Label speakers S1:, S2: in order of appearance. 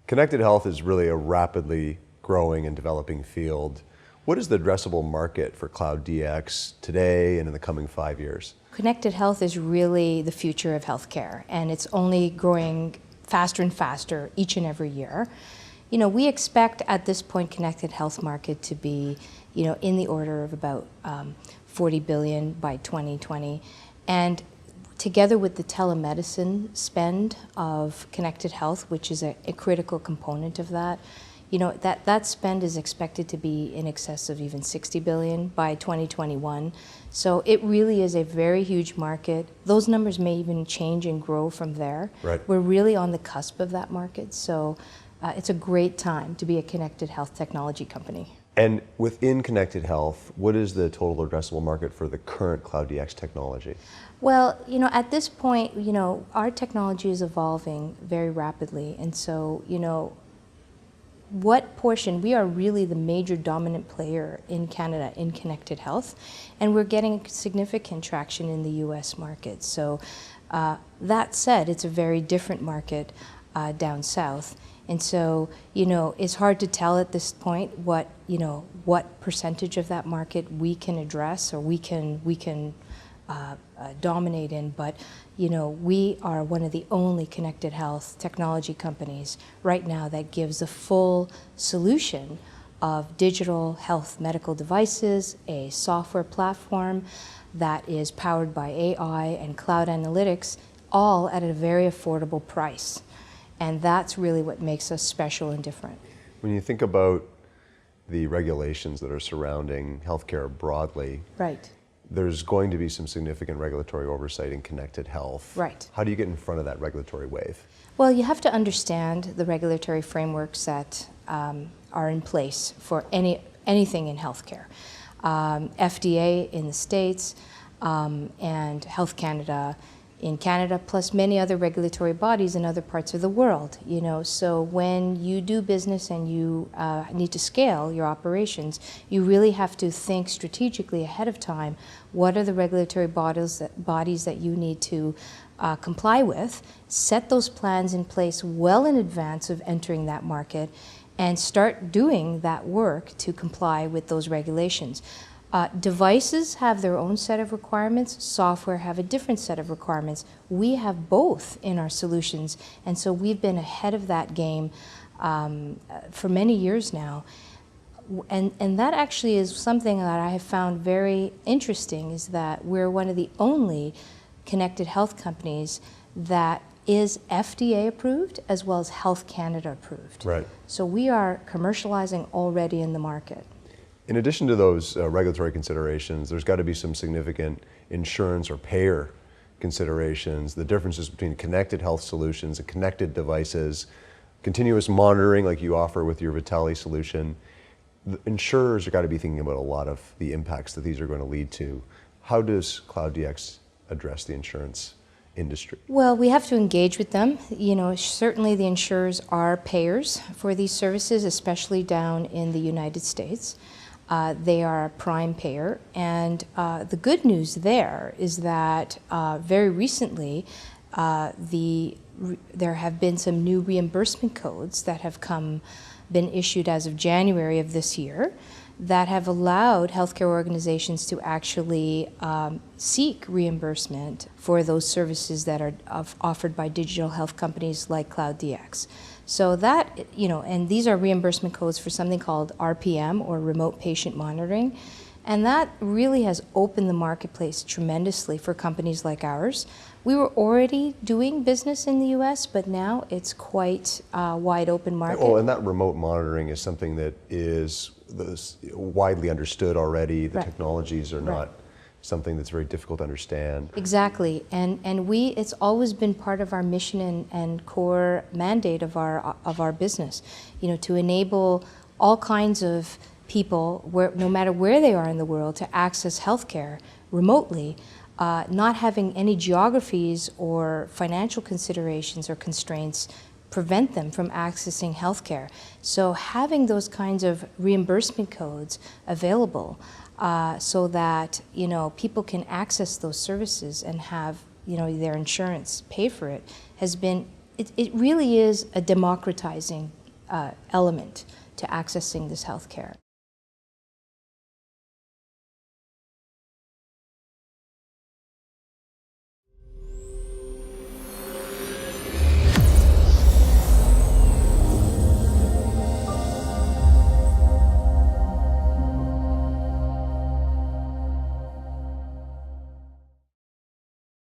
S1: Connected health is really a rapidly growing and developing field. What is the addressable market for Cloud DX today and in the coming 5 years?
S2: Connected health is really the future of healthcare, and it's only growing faster and faster each and every year. We expect at this point connected health market to be, in the order of about 40 billion by 2020. And together with the telemedicine spend of connected health, which is a critical component of that, that spend is expected to be in excess of even 60 billion by 2021. So it really is a very huge market. Those numbers may even change and grow from there.
S1: Right.
S2: We're really on the cusp of that market. So it's a great time to be a connected health technology company.
S1: And within connected health, what is the total addressable market for the current Cloud DX technology?
S2: Well, at this point, our technology is evolving very rapidly. And so, what portion, we are really the major dominant player in Canada in connected health, and we're getting significant traction in the US market. So that said, it's a very different market down south. And so, it's hard to tell at this point what percentage of that market we can address or we can dominate in, but we are one of the only connected health technology companies right now that gives a full solution of digital health medical devices, a software platform that is powered by AI and cloud analytics, all at a very affordable price. And that's really what makes us special and different.
S1: When you think about the regulations that are surrounding healthcare broadly,
S2: right,
S1: there's going to be some significant regulatory oversight in connected health.
S2: Right.
S1: How do you get in front of that regulatory wave?
S2: Well, you have to understand the regulatory frameworks that are in place for anything in healthcare. FDA in the States and Health Canada in Canada, plus many other regulatory bodies in other parts of the world. So when you do business and you need to scale your operations, you really have to think strategically ahead of time. What are the regulatory bodies that you need to comply with? Set those plans in place well in advance of entering that market, and start doing that work to comply with those regulations. Devices have their own set of requirements, software have a different set of requirements. We have both in our solutions, and so we've been ahead of that game for many years now. And that actually is something that I have found very interesting, is that we're one of the only connected health companies that is FDA approved as well as Health Canada approved.
S1: Right.
S2: So we are commercializing already in the market.
S1: In addition to those regulatory considerations, there's got to be some significant insurance or payer considerations, the differences between connected health solutions and connected devices, continuous monitoring like you offer with your Vitali solution. The insurers have got to be thinking about a lot of the impacts that these are going to lead to. How does Cloud DX address the insurance industry? Well,
S2: we have to engage with them. Certainly the insurers are payers for these services, especially down in the United States. They are a prime payer, and the good news there is that very recently there have been some new reimbursement codes that have been issued as of January of this year that have allowed healthcare organizations to actually seek reimbursement for those services that are offered by digital health companies like Cloud DX. So that, and these are reimbursement codes for something called RPM, or remote patient monitoring. And that really has opened the marketplace tremendously for companies like ours. We were already doing business in the US, but now it's quite a wide open market.
S1: Well, and that remote monitoring is something that is widely understood already. The technologies are not something that's very difficult to understand.
S2: Exactly, and it's always been part of our mission and core mandate of our business, to enable all kinds of people, no matter where they are in the world, to access healthcare remotely, not having any geographies or financial considerations or constraints prevent them from accessing healthcare. So having those kinds of reimbursement codes available so that people can access those services and have their insurance pay for it has been, it really is a democratizing element to accessing this health care.